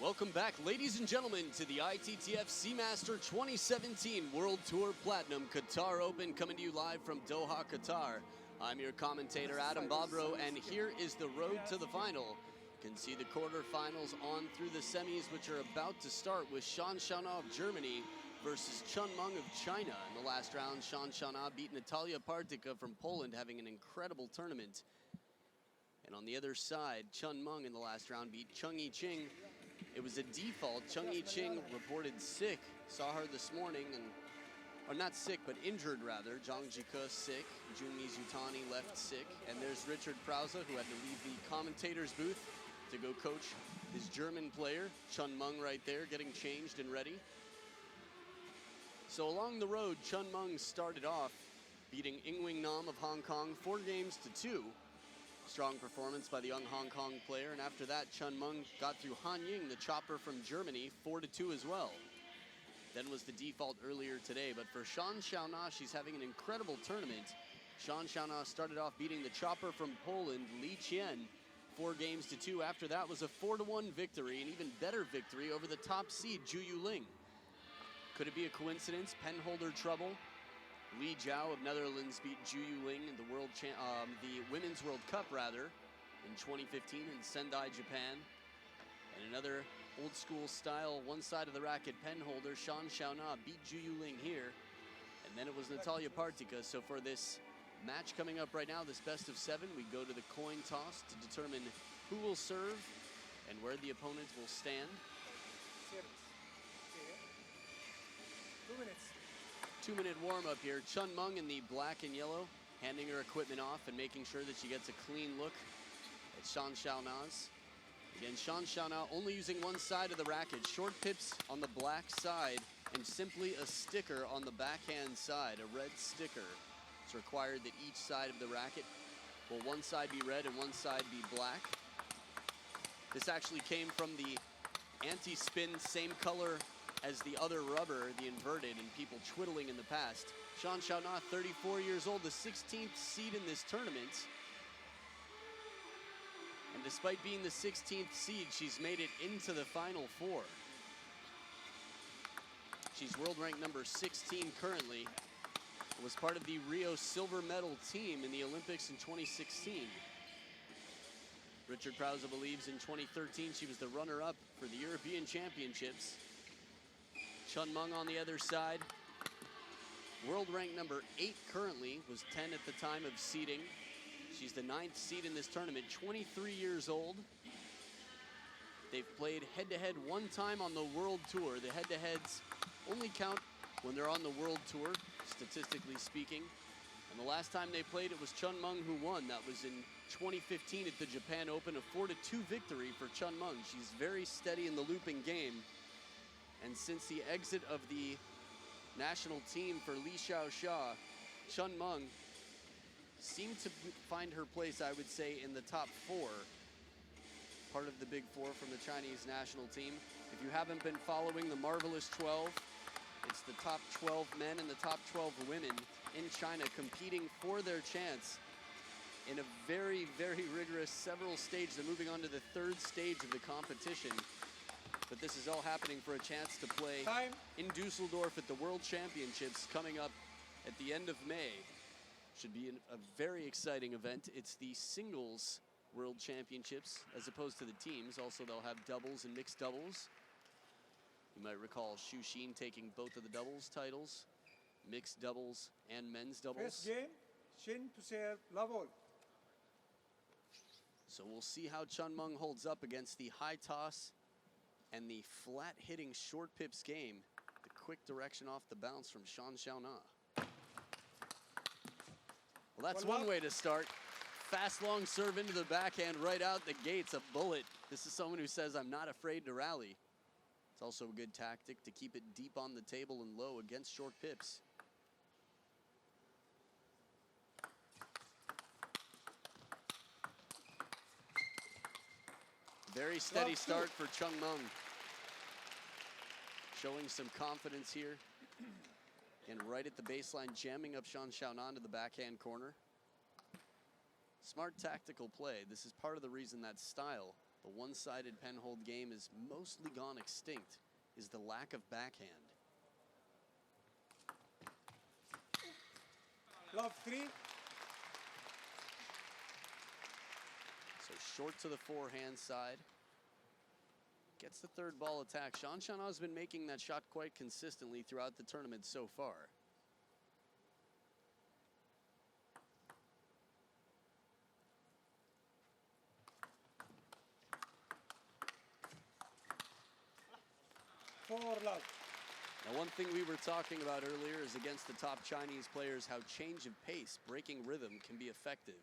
Welcome back, ladies and gentlemen, to the ITTF Seamaster 2017 World Tour Platinum Qatar Open, coming to you live from Doha, Qatar. I'm your commentator, Adam Bobrow, and here is the road to the final. You can see the quarterfinals on through the semis, which are about to start with SHAN Xiaona of Germany versus CHEN Meng of China. In the last round, SHAN Xiaona beat Natalia Partyka from Poland, having an incredible tournament. And on the other side, CHEN Meng in the last round beat Cheng Yiqing. It was a default. Cheng Yiqing reported sick. Saw her this morning, or not sick, but injured rather. Zhang Jike sick. Junmi Zutani left sick. And there's Richard Krause, who had to leave the commentator's booth to go coach his German player. CHEN Meng right there, getting changed and ready. So along the road, CHEN Meng started off beating Yingwing Nam of Hong Kong 4-2. Strong performance by the young Hong Kong player, and after that, CHEN Meng got through Han Ying, the chopper from Germany, 4-2 as well. Then was the default earlier today, but for SHAN Xiaona, she's having an incredible tournament. SHAN Xiaona started off beating the chopper from Poland, Li Qian, 4-2. After that was a 4-1 victory, an even better victory over the top seed, Zhu Yuling. Could it be a coincidence? Penholder trouble. Li Jiao of Netherlands beat Zhu Yuling in the Women's World Cup in 2015 in Sendai, Japan. And another old school style, one side of the racket penholder, SHAN Xiaona beat Zhu Yuling here. And then it was Natalia Partyka. So for this match coming up right now, this best of 7, we go to the coin toss to determine who will serve and where the opponent will stand. 2 minutes. 2-minute warm-up here. CHEN Meng in the black and yellow, handing her equipment off and making sure that she gets a clean look at SHAN Xiaona's. Again, SHAN Xiaona only using one side of the racket. Short pips on the black side and simply a sticker on the backhand side, a red sticker. It's required that each side of the racket will one side be red and one side be black. This actually came from the anti-spin, same color as the other rubber, the inverted, and people twiddling in the past. SHAN Xiaona, 34 years old, the 16th seed in this tournament. And despite being the 16th seed, she's made it into the Final Four. She's world rank number 16 currently. Was part of the Rio silver medal team in the Olympics in 2016. Richard Krause believes in 2013 she was the runner-up for the European Championships. CHEN Meng on the other side, world rank number 8 currently, was 10 at the time of seeding. She's the 9th seed in this tournament, 23 years old. They've played head-to-head one time on the World Tour. The head-to-heads only count when they're on the World Tour, statistically speaking. And the last time they played, it was CHEN Meng who won. That was in 2015 at the Japan Open, a 4-2 victory for CHEN Meng. She's very steady in the looping game. And since the exit of the national team for Li Xiaoxia, CHEN Meng seemed to find her place, I would say, in the top 4. Part of the big 4 from the Chinese national team. If you haven't been following the Marvelous 12, it's the top 12 men and the top 12 women in China competing for their chance in a very, very rigorous several stages. They're moving on to the 3rd stage of the competition. But this is all happening for a chance to play in Dusseldorf at the World Championships coming up at the end of May. Should be a very exciting event. It's the singles World Championships as opposed to the teams. Also, they'll have doubles and mixed doubles. You might recall Xu Xin taking both of the doubles titles, mixed doubles and men's doubles. First game, Xin to serve, love all. So we'll see how CHEN Meng holds up against the high toss and the flat-hitting short pips game. The quick direction off the bounce from SHAN Xiaona. Well, that's one way to start. Fast, long serve into the backhand right out the gates, a bullet. This is someone who says, I'm not afraid to rally. It's also a good tactic to keep it deep on the table and low against short pips. Very steady start for CHEN Meng. Showing some confidence here. And right at the baseline, jamming up SHAN Xiaona to the backhand corner. Smart tactical play. This is part of the reason that style The one-sided penhold game is mostly gone extinct, is the lack of backhand. Love 3. So short to the forehand side. Gets the third ball attack. SHAN Xiaona has been making that shot quite consistently throughout the tournament so far. Four love. Now, one thing we were talking about earlier is against the top Chinese players, how change of pace, breaking rhythm can be effective.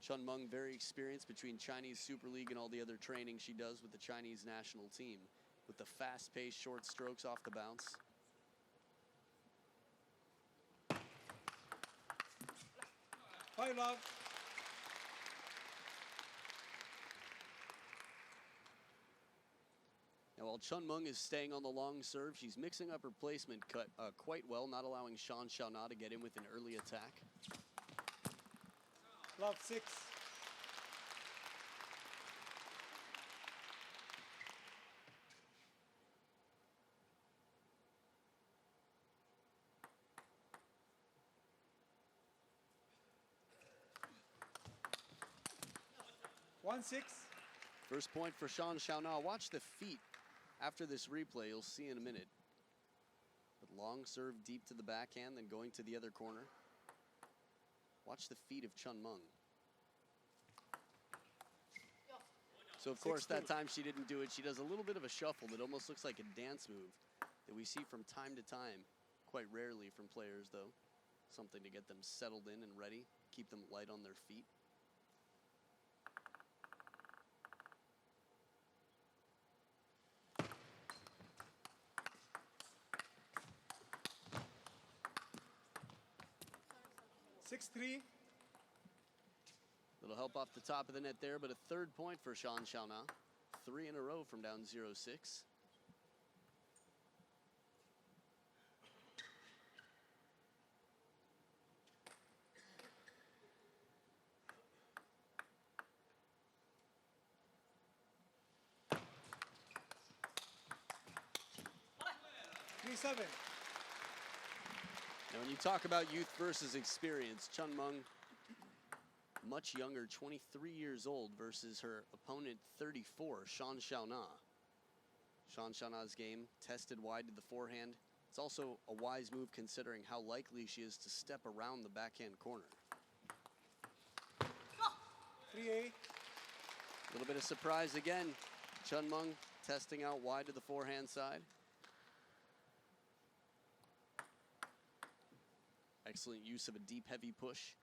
CHEN Meng, very experienced between Chinese Super League and all the other training she does with the Chinese national team, with the fast-paced short strokes off the bounce. Five love. Now, while CHEN Meng is staying on the long serve, she's mixing up her placement quite well, not allowing SHAN Xiaona to get in with an early attack. Love 6. One 6. First point for SHAN Xiaona. Watch the feet after this replay. You'll see in a minute. But long serve deep to the backhand, then going to the other corner. Watch the feet of CHEN Meng. So, of course, that time she didn't do it. She does a little bit of a shuffle that almost looks like a dance move that we see from time to time. Quite rarely from players, though. Something to get them settled in and ready. Keep them light on their feet. Six 3. Little help off the top of the net there, but a third point for SHAN Xiaona. 3 in a row from down 0-6. Three 7. Now, when you talk about youth versus experience, CHEN Meng, much younger, 23 years old, versus her opponent, 34, SHAN Xiaona. SHAN Xiaona's game tested wide to the forehand. It's also a wise move considering how likely she is to step around the backhand corner. 3 8. A little bit of surprise again. CHEN Meng testing out wide to the forehand side. Excellent use of a deep, heavy push.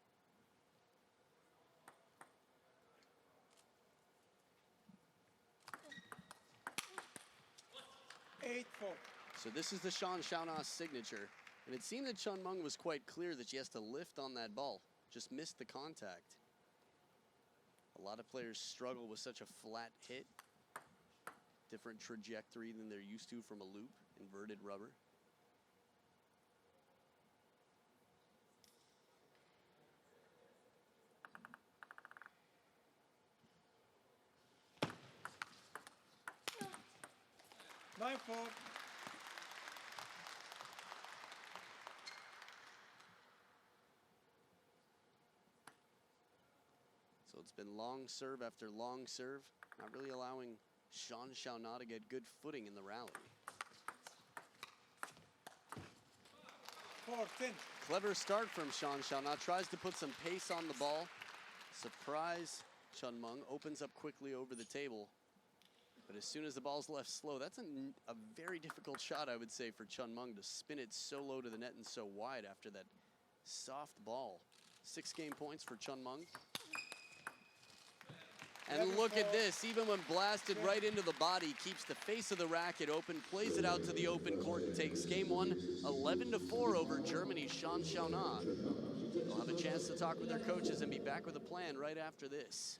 Eight 4. So this is the SHAN Xiaona signature. And it seemed that CHEN Meng was quite clear that she has to lift on that ball. Just missed the contact. A lot of players struggle with such a flat hit. Different trajectory than they're used to from a loop, inverted rubber. Nine 4. So it's been long serve after long serve, not really allowing SHAN Xiaona to get good footing in the rally. 4 10. Clever start from SHAN Xiaona, tries to put some pace on the ball. Surprise, CHEN Meng opens up quickly over the table. But as soon as the ball's left slow, that's a very difficult shot, I would say, for CHEN Meng to spin it so low to the net and so wide after that soft ball. 6 game points for CHEN Meng. And look at this, even when blasted right into the body, keeps the face of the racket open, plays it out to the open court and takes game one, 11-4 over Germany's SHAN Xiaona. They'll have a chance to talk with their coaches and be back with a plan right after this.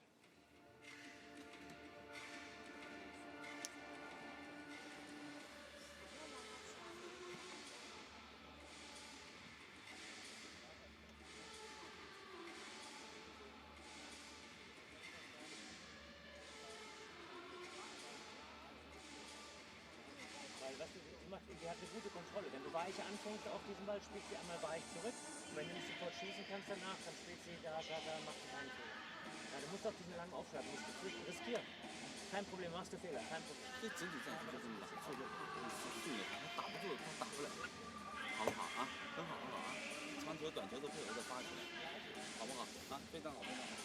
die hat eine gute Kontrolle. Wenn du weiche anfängst auf diesen Ball, spielst sie einmal weich zurück. Und wenn du nicht sofort schießen kannst danach, dann spielst sie da macht sie keinen Fehler. Ja, du musst auf diesen langen Aufschlag nicht riskieren. Kein Problem, machst du Fehler, kein Problem. 这整体战术就这么打，这个顺着他，他打不住，他打不了，好不好啊？很好，很好啊！长球、短球都配合着发起来，好不好？啊，非常好，非常好。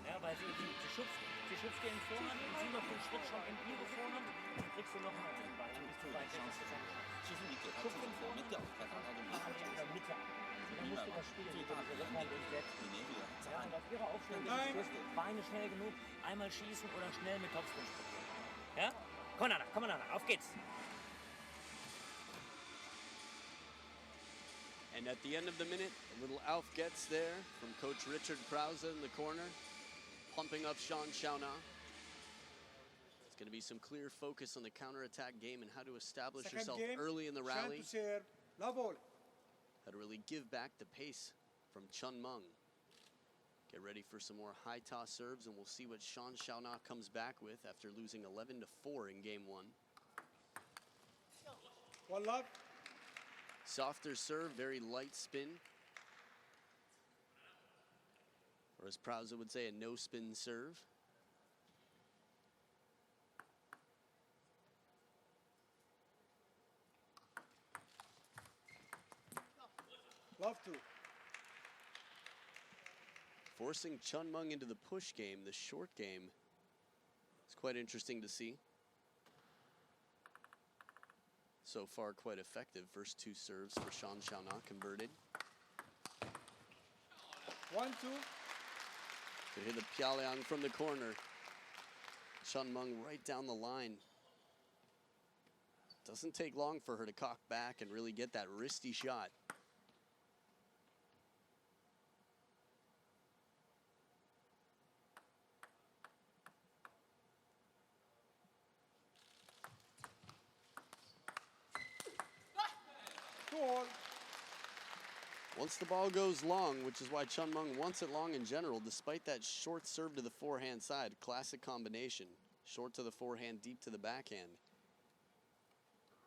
Ja, weil sie schubst dir in Vorhand und sie noch den Schritt schon in ihre Vorhand, dann kriegst du noch mal den Ball, dann bist du weit weg. 其实你给他自己左边掉开他，他就没法接球。 Dann musst du das Spiel最大的难点，你连续的 Ja, und auf ihre Aufstellung ist Beine schnell genug, einmal schießen oder schnell mit Topspin probieren. Ja? Komm mal, auf geht's. And at the end of the minute, a little Alf gets there from Coach Richard Krause in the corner, pumping up SHAN Xiaona. It's going to be some clear focus on the counterattack game and how to establish Second yourself game, early in the Shan rally. to serve, love all. How to really give back the pace from CHEN Meng. Get ready for some more high toss serves, and we'll see what SHAN Xiaona comes back with after losing 11-4 in game one. One love. Softer serve, very light spin. Or as Krause would say, a no spin serve. Love to. Forcing CHEN Meng into the push game, the short game. It's quite interesting to see. So far, quite effective. First two serves for SHAN Xiaona converted. 1-2. To hit the Piaoliang from the corner. CHEN Meng right down the line. Doesn't take long for her to cock back and really get that wristy shot. All. Once the ball goes long, which is why CHEN Meng wants it long in general, despite that short serve to the forehand side, classic combination. Short to the forehand, deep to the backhand.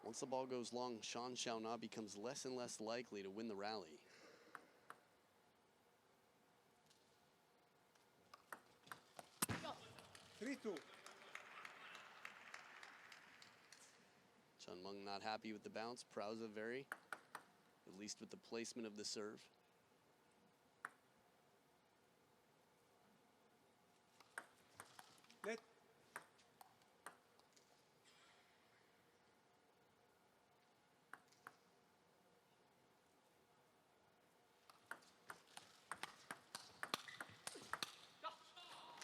Once the ball goes long, SHAN Xiaona becomes less and less likely to win the rally. Three, 2. CHEN Meng not happy with the bounce. Krause very, at least with the placement of the serve. Let.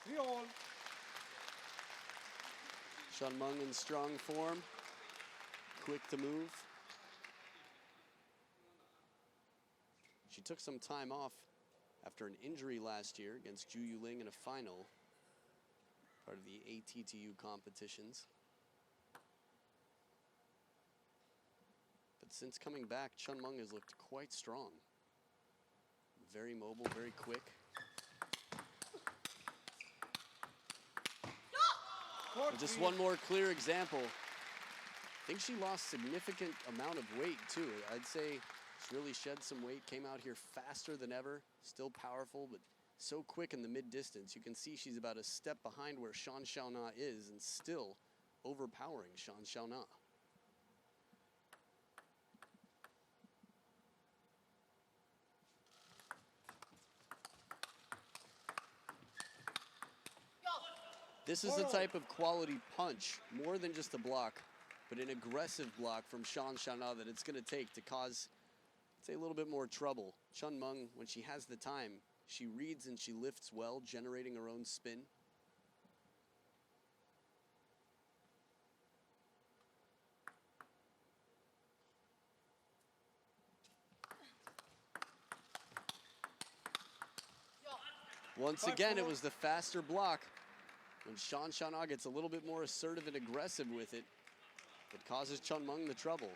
Three all. CHEN Meng in strong form, quick to move. She took some time off after an injury last year against Ju Yuling in a final, part of the ITTF competitions. But since coming back, CHEN Meng has looked quite strong. Very mobile, very quick. And just one more clear example. I think she lost significant amount of weight too. I'd say she really shed some weight, came out here faster than ever, still powerful, but so quick in the mid-distance. You can see she's about a step behind where SHAN Xiaona is and still overpowering SHAN Xiaona. This is the type of quality punch, more than just a block, but an aggressive block from SHAN Xiaona that it's going to take to cause, say, a little bit more trouble. CHEN Meng, when she has the time, she reads and she lifts well, generating her own spin. Once again, it was the faster block. When SHAN Xiaona gets a little bit more assertive and aggressive with it, it causes CHEN Meng the trouble.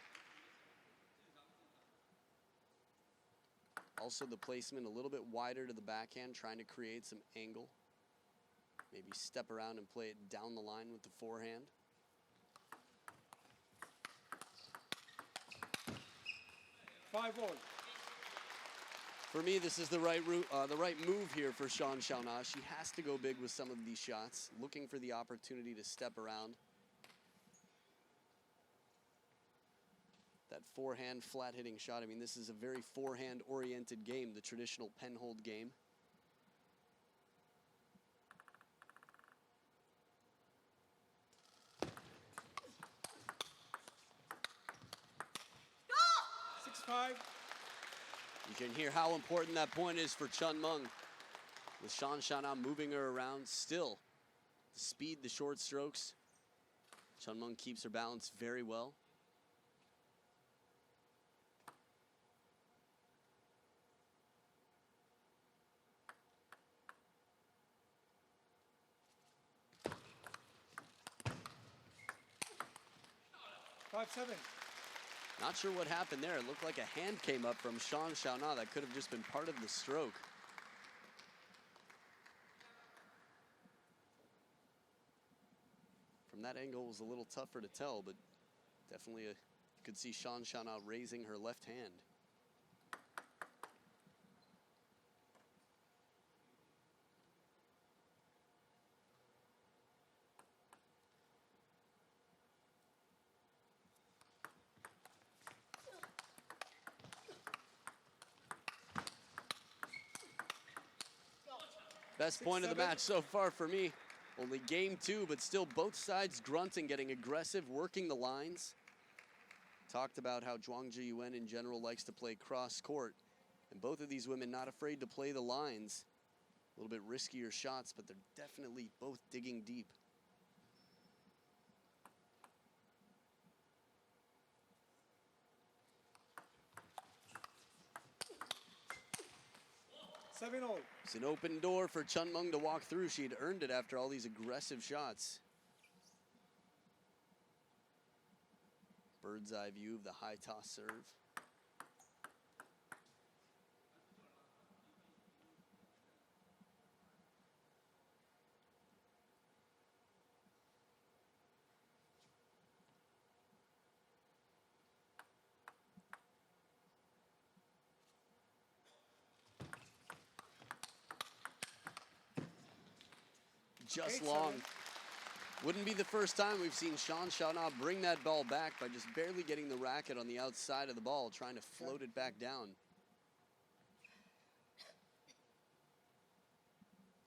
Also the placement a little bit wider to the backhand, trying to create some angle. Maybe step around and play it down the line with the forehand. 5 all. For me, this is the right move here for SHAN Xiaona. She has to go big with some of these shots, looking for the opportunity to step around. That forehand flat hitting shot. I mean, this is a very forehand oriented game, the traditional pen hold game. Go! 6-5. You can hear how important that point is for CHEN Meng. With SHAN Xiaona moving her around still. The speed, the short strokes. CHEN Meng keeps her balance very well. Not sure what happened there. It looked like a hand came up from SHAN Xiaona. That could have just been part of the stroke. From that angle, it was a little tougher to tell, but definitely you could see SHAN Xiaona raising her left hand. Best point of the match so far for me. Only game 2, but still both sides grunting, getting aggressive, working the lines. Talked about how Zhuang Zhiyuan in general likes to play cross court. And both of these women not afraid to play the lines. A little bit riskier shots, but they're definitely both digging deep. It's an open door for CHEN Meng to walk through. She had earned it after all these aggressive shots. Bird's eye view of the high toss serve. Just long. Wouldn't be the first time we've seen SHAN Xiaona bring that ball back by just barely getting the racket on the outside of the ball, trying to float it back down.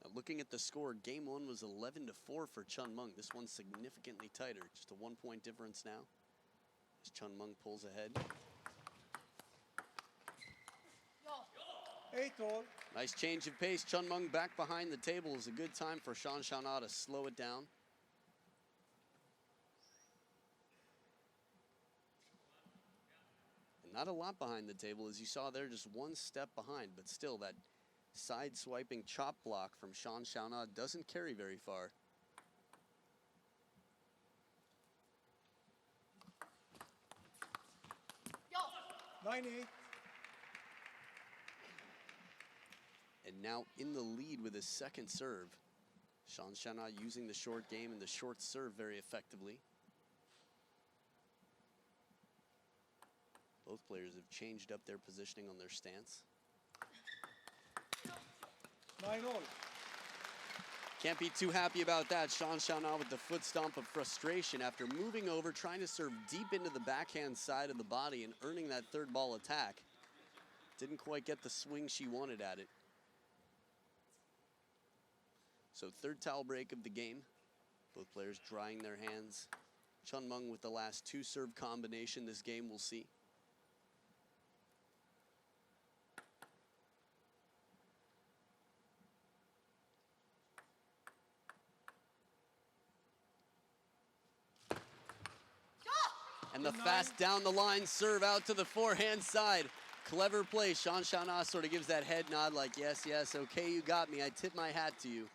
Now looking at the score, game 1 was 11-4 for CHEN Meng. This one's significantly tighter, just a 1-point difference now as CHEN Meng pulls ahead. 8 all. Nice change of pace. CHEN Meng back behind the table is a good time for SHAN Xiaona to slow it down. And not a lot behind the table, as you saw there, just one step behind, but still that side swiping chop block from SHAN Xiaona doesn't carry very far. Yo. 9-8. And now in the lead with his second serve. SHAN Xiaona using the short game and the short serve very effectively. Both players have changed up their positioning on their stance. 9 all. Can't be too happy about that. SHAN Xiaona with the foot stomp of frustration after moving over, trying to serve deep into the backhand side of the body and earning that third ball attack. Didn't quite get the swing she wanted at it. So third towel break of the game. Both players drying their hands. CHEN Meng with the last 2 serve combination this game, we'll see. And the fast down the line serve out to the forehand side. Clever play. SHAN Xiaona sort of gives that head nod like, yes, yes, okay, you got me. I tip my hat to you.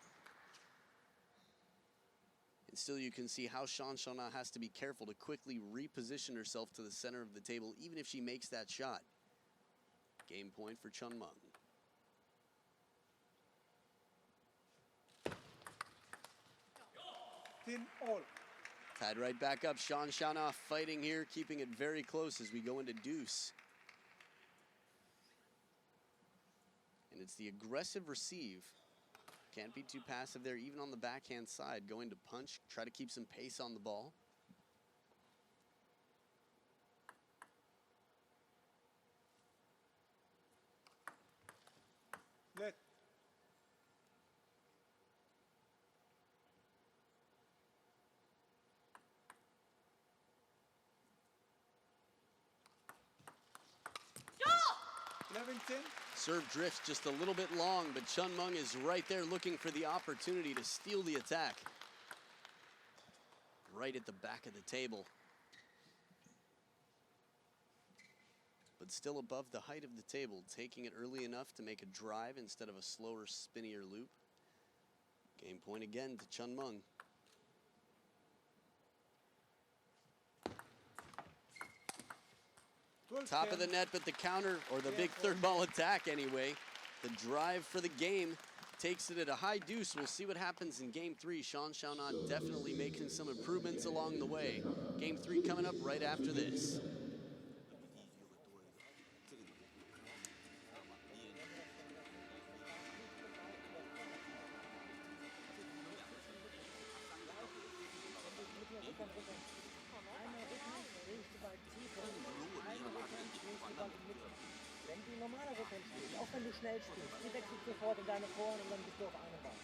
And still you can see how SHAN Xiaona has to be careful to quickly reposition herself to the center of the table, even if she makes that shot. Game point for CHEN Meng. All. Tied right back up. SHAN Xiaona fighting here, keeping it very close as we go into deuce. It's the aggressive receive. Can't be too passive there, even on the backhand side. Going to punch, try to keep some pace on the ball. Let. Yo! 11-10. Serve drifts just a little bit long, but CHEN Meng is right there looking for the opportunity to steal the attack. Right at the back of the table. But still above the height of the table, taking it early enough to make a drive instead of a slower, spinnier loop. Game point again to CHEN Meng. Top of the net, but the counter, or the big third ball attack anyway. The drive for the game takes it at a high deuce. We'll see what happens in game 3. SHAN Xiaona definitely making some improvements along the way. Game 3 coming up right after this. Wenn du normaler Rückhand spielst, auch wenn du schnell spielst, die wechselt sofort in deine Vorhand und dann bist du auf einem Ball.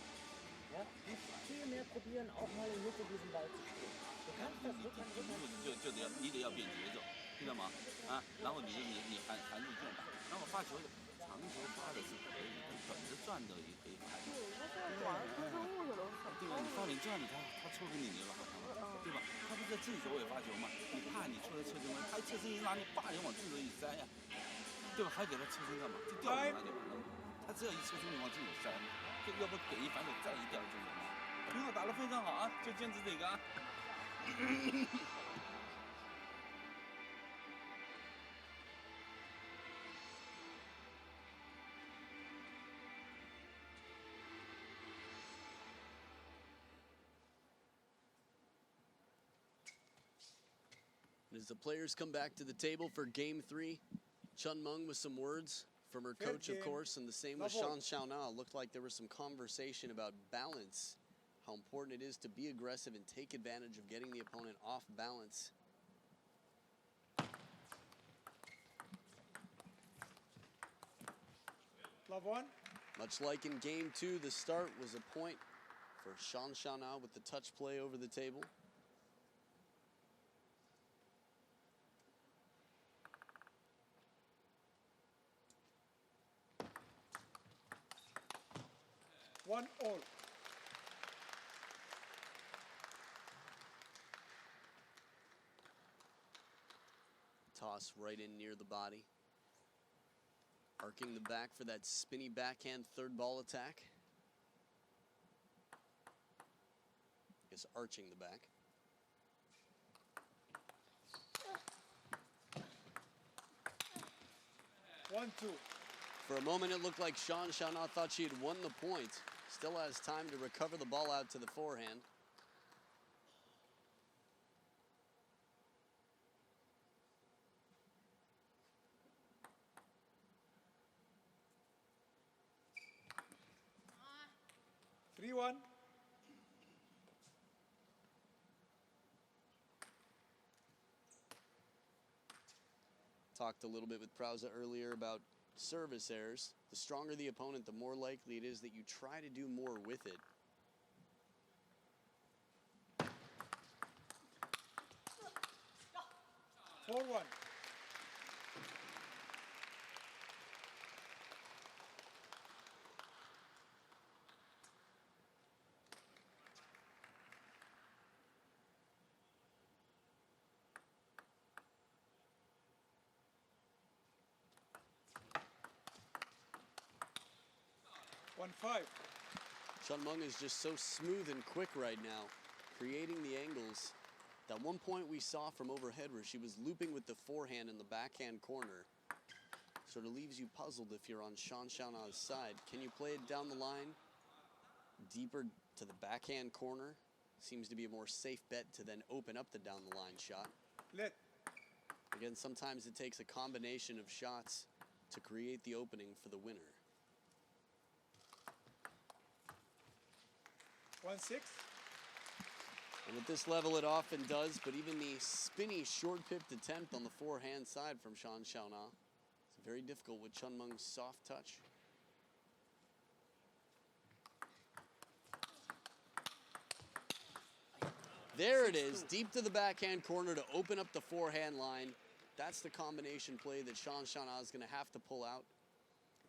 Ja? Du musst viel mehr probieren, auch mal in Mitte diesen Ball zu spielen. Du kannst das Rückhand. 你得要变节奏，听到吗？啊，然后你还是这样，然后发球长球发的是可以，但短着转的也可以发。对，他现在玩出生物有的很对吧？你发点转的，他戳给你了，对吧？他不是在正手尾发球吗？你怕你戳在侧身位，他侧身一拉，你叭就往正手一塞呀，对吧？还给他侧身干嘛？就吊着他就完了嘛。他只要一侧身，你往正手塞，就要不给一反手再一吊正手嘛。挺好，打得非常好啊，就坚持这个啊。As the players come back to the table for game 3, CHEN Meng with some words from her coach, of course, and the same with SHAN Xiaona. Looked like there was some conversation about balance, how important it is to be aggressive and take advantage of getting the opponent off balance. Love 1. Much like in game 2, the start was a point for SHAN Xiaona with the touch play over the table. One all. Toss right in near the body. Arcing the back for that spinny backhand third ball attack. I guess arching the back. One, two. For a moment, it looked like SHAN Xiaona thought she had won the point. Still has time to recover the ball out to the forehand. Three, one. Talked a little bit with Prauza earlier about service errors. The stronger the opponent, the more likely it is that you try to do more with it. Four, one. One, five. CHEN Meng is just so smooth and quick right now, creating the angles. That one point we saw from overhead where she was looping with the forehand in the backhand corner sort of leaves you puzzled if you're on SHAN Xiaona's side. Can you play it down the line, deeper to the backhand corner? Seems to be a more safe bet to then open up the down the line shot. Let. Again, sometimes it takes a combination of shots to create the opening for the winner. 1-6. And at this level, it often does, but even the spinny short-pipped attempt on the forehand side from SHAN Xiaona is very difficult with CHEN Meng's soft touch. There it is, deep to the backhand corner to open up the forehand line. That's the combination play that SHAN Xiaona is going to have to pull out.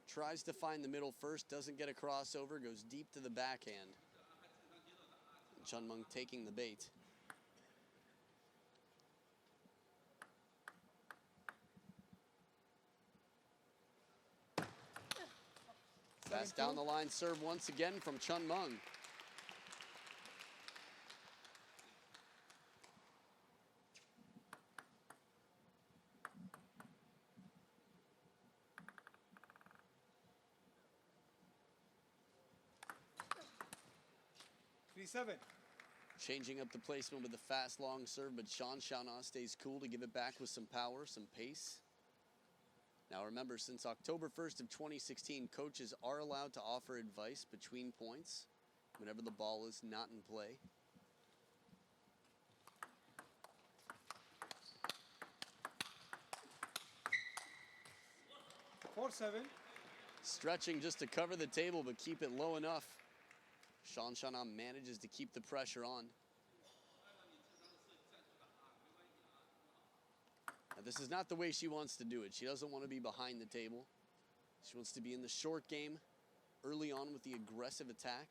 Tries to find the middle first, doesn't get a crossover, goes deep to the backhand. And CHEN Meng taking the bait. Fast down the line serve once again from CHEN Meng. Changing up the placement with a fast long serve, but SHAN Xiaona stays cool to give it back with some power, some pace. Now remember, since October 1st of 2016, coaches are allowed to offer advice between points whenever the ball is not in play. Stretching just to cover the table, but keep it low enough. SHAN Xiaona manages to keep the pressure on. Now, this is not the way she wants to do it. She doesn't want to be behind the table. She wants to be in the short game, early on with the aggressive attack,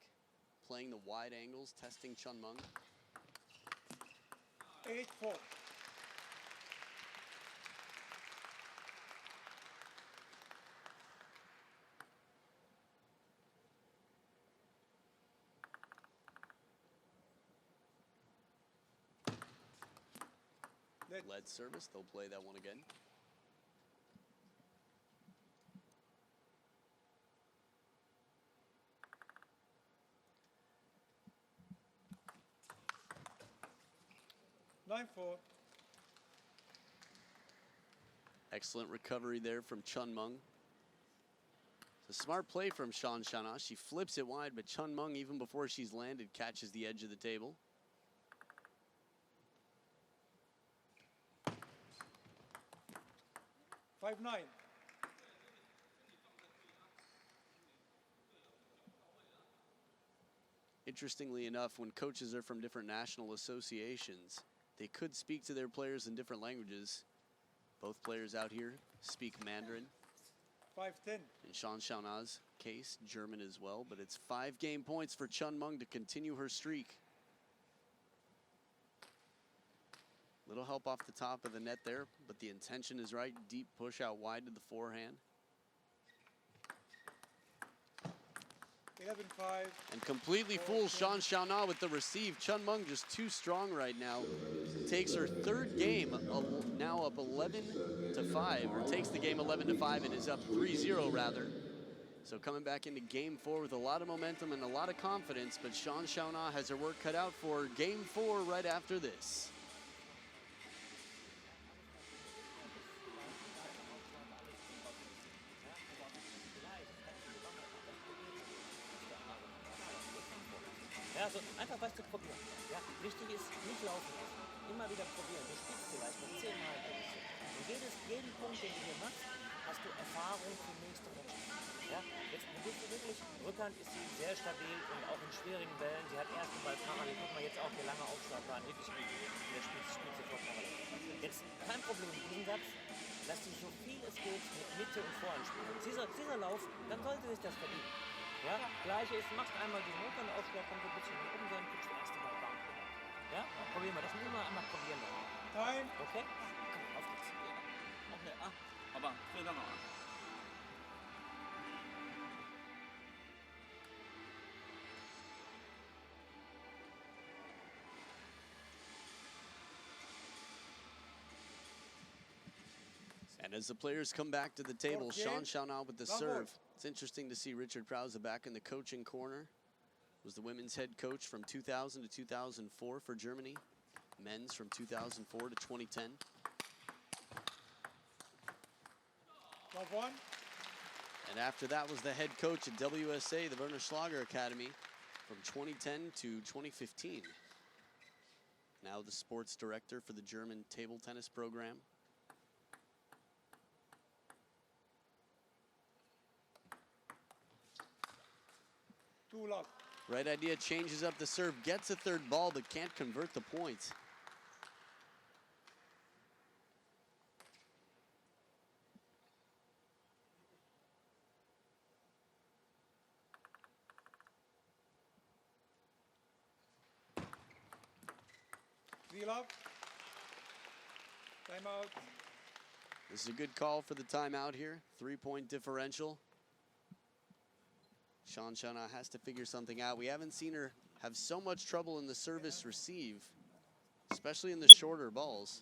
playing the wide angles, testing CHEN Meng. 8-4. Lead service, they'll play that one again. Excellent recovery there from CHEN Meng. It's a smart play from SHAN Xiaona. She flips it wide, but CHEN Meng, even before she's landed, catches the edge of the table. Interestingly enough, when coaches are from different national associations, they could speak to their players in different languages. Both players out here speak Mandarin. 5-10. In SHAN Xiaona's case, German as well, but it's 5 game points for CHEN Meng to continue her streak. Little help off the top of the net there, but the intention is right. Deep push out wide to the forehand. 11-5. And completely fools SHAN Xiaona with the receive. CHEN Meng just too strong right now. Takes her third game, now up 11-5, or takes the game 11-5 and is up 3-0 rather. So coming back into game 4 with a lot of momentum and a lot of confidence, but SHAN Xiaona has her work cut out for game 4 right after this. Ja, also einfach was zu probieren. Ja, wichtig ist, nicht laufen lassen. Immer wieder probieren. Du spielst vielleicht noch 10 Mal. Und jeden Punkt, den du hier machst, hast du Erfahrung für nächste Matches. Ja, jetzt bist du wirklich, Rückhand ist sie sehr stabil und auch in schwierigen Bällen. Sie hat ersten Ball parallel. Guck mal, jetzt auch der lange Aufschlag war wirklich gut. Der spielt sofort parallel. Jetzt kein Problem mit diesem Satz. Lass dich so viel es geht mit Mitte und Vorhand spielen. Dieser Lauf, dann sollte sich das verdienen. Ja, gleiche ist, machst einmal diesen Rückhandaufschlag, kommt ein bisschen nach oben sein, kriegst du erste Mal warm. Ja, probieren wir, das müssen wir einmal probieren. Time. Okay? Auf geht's. OK 啊，好吧，非常好啊。 And as the players come back to the table, SHAN Xiaona with the serve. It's interesting to see Richard Krause back in the coaching corner. Was the women's head coach from 2000 to 2004 for Germany. Men's from 2004 to 2010. And after that was the head coach at WSA, the Werner Schlager Academy. from 2010 to 2015. Now the sports director for the German table tennis program. Two love. Right idea, changes up the serve, gets a third ball, but can't convert the point. Three love. Timeout. This is a good call for the timeout here. 3-point differential. SHAN Xiaona has to figure something out. We haven't seen her have so much trouble in the service receive, especially in the shorter balls.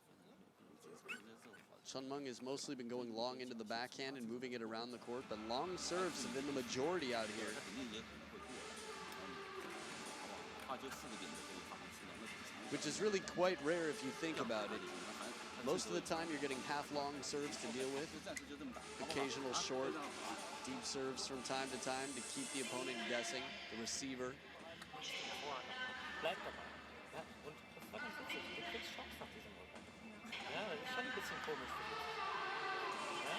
CHEN Meng has mostly been going long into the backhand and moving it around the court, but long serves have been the majority out here. Which is really quite rare if you think about it. Most of the time you're getting half-long serves to deal with. Occasional short, deep serves from time to time to keep the opponent guessing, the receiver. Bleib dabei. Ja, und das war ganz witzig. Du kriegst Schocks nach diesem Rückgang. Ja, das ist schon ein bisschen komisch für dich. Ja?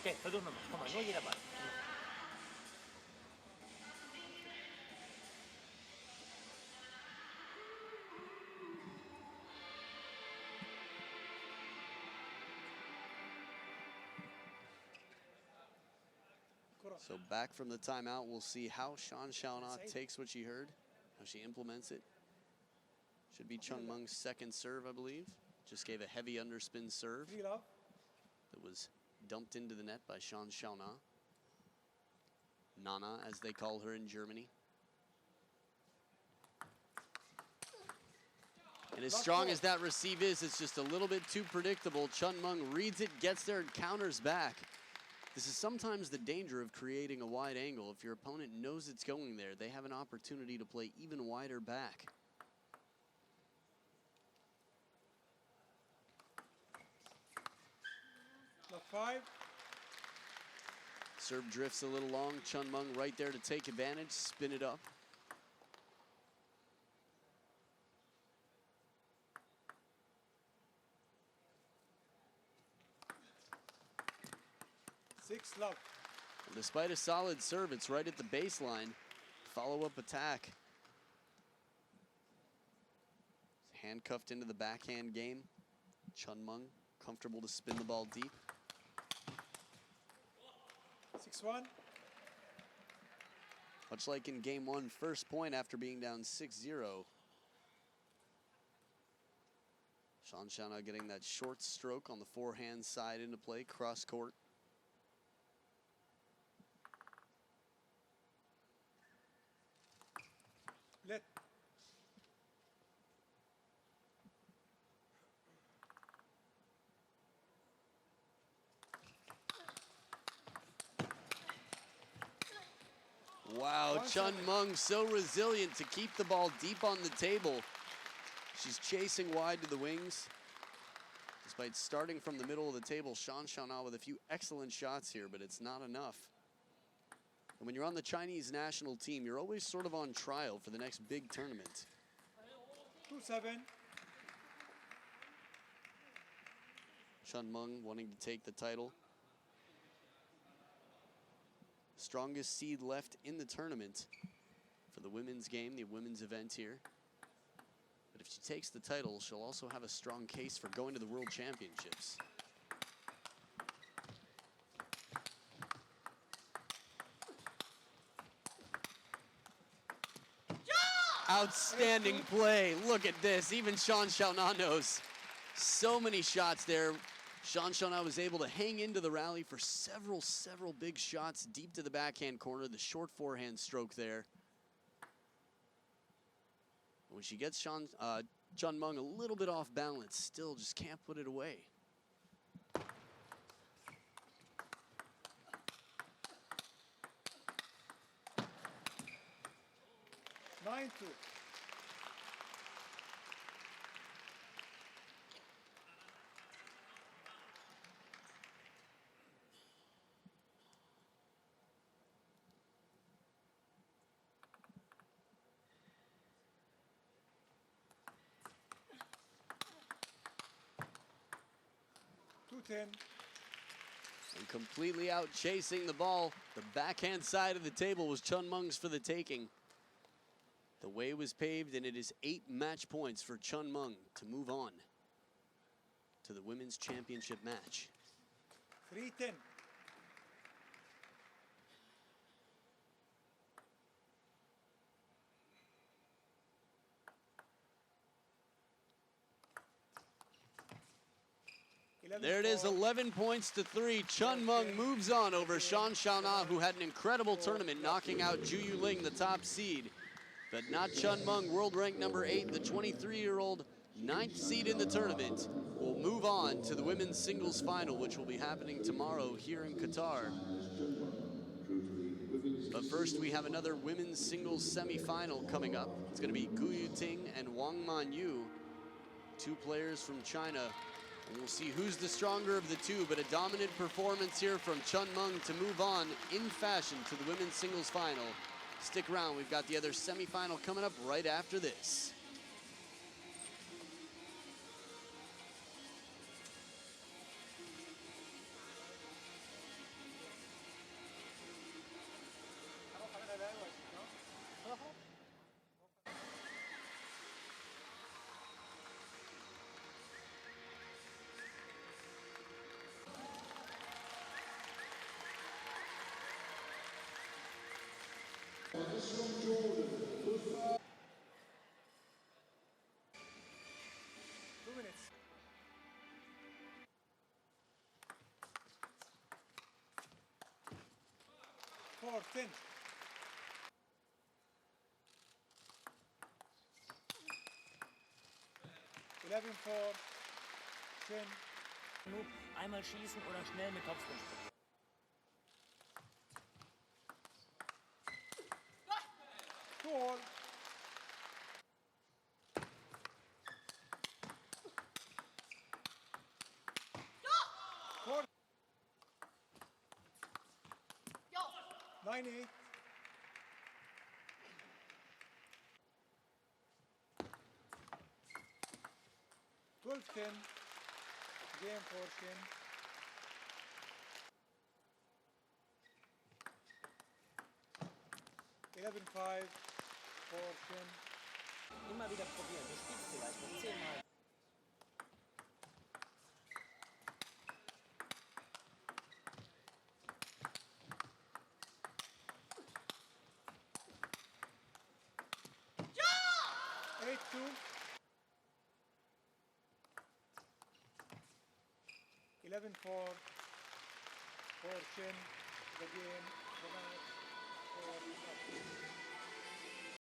Okay, versuch nochmal. Komm mal, nur jeder Ball. So back from the timeout, we'll see how SHAN Xiaona takes what she heard, how she implements it. Should be CHEN Meng's second serve, I believe. Just gave a heavy underspin serve that was dumped into the net by SHAN Xiaona. Nana, as they call her in Germany. And as strong as that receive is, it's just a little bit too predictable. CHEN Meng reads it, gets there, and counters back. This is sometimes the danger of creating a wide angle. If your opponent knows it's going there, they have an opportunity to play even wider back. Love 5. Serve drifts a little long. CHEN Meng right there to take advantage, spin it up. Six love. And despite a solid serve, it's right at the baseline. Follow-up attack. Handcuffed into the backhand game. CHEN Meng comfortable to spin the ball deep. 6-1. Much like in game one, first point after being down 6-0. SHAN Xiaona getting that short stroke on the forehand side into play, cross court. Let. Wow, CHEN Meng so resilient to keep the ball deep on the table. She's chasing wide to the wings. Despite starting from the middle of the table, SHAN Xiaona with a few excellent shots here, but it's not enough. And when you're on the Chinese national team, you're always sort of on trial for the next big tournament. 2-7. CHEN Meng wanting to take the title. Strongest seed left in the tournament for the women's game, the women's event here. But if she takes the title, she'll also have a strong case for going to the World Championships. Outstanding play. Look at this. Even SHAN Xiaona knows. So many shots there. SHAN Xiaona was able to hang into the rally for several big shots deep to the backhand corner. The short forehand stroke there. When she gets CHEN Meng a little bit off balance, still just can't put it away. Nine two. 2-10. And completely out chasing the ball. The backhand side of the table was CHEN Meng's for the taking. The way was paved, and it is 8 match points for CHEN Meng to move on to the women's championship match. 3-10. There it is, 11 points to 3. CHEN Meng moves on over SHAN Xiaona, who had an incredible tournament, knocking out Ju Yuling, the top seed. But not CHEN Meng, world rank number 8, the 23-year-old 9th seed in the tournament, will move on to the women's singles final, which will be happening tomorrow here in Qatar. But first, we have another women's singles semifinal coming up. It's going to be Gu Yuting and Wang Manyu, 2 players from China. And we'll see who's the stronger of the two, but a dominant performance here from CHEN Meng to move on in fashion to the women's singles final. Stick around, we've got the other semifinal coming up right after this. Four, 10. (11-4). CHEN. Nur einmal schießen oder schnell mit Topspin spielen. Two-all. Four. 9-8. (12-10). Game for CHEN. (11-5) for CHEN. Immer wieder probieren. Du spielst vielleicht noch 10 Mal. Ja! 8-2. 11-4 for CHEN. The game, the match, for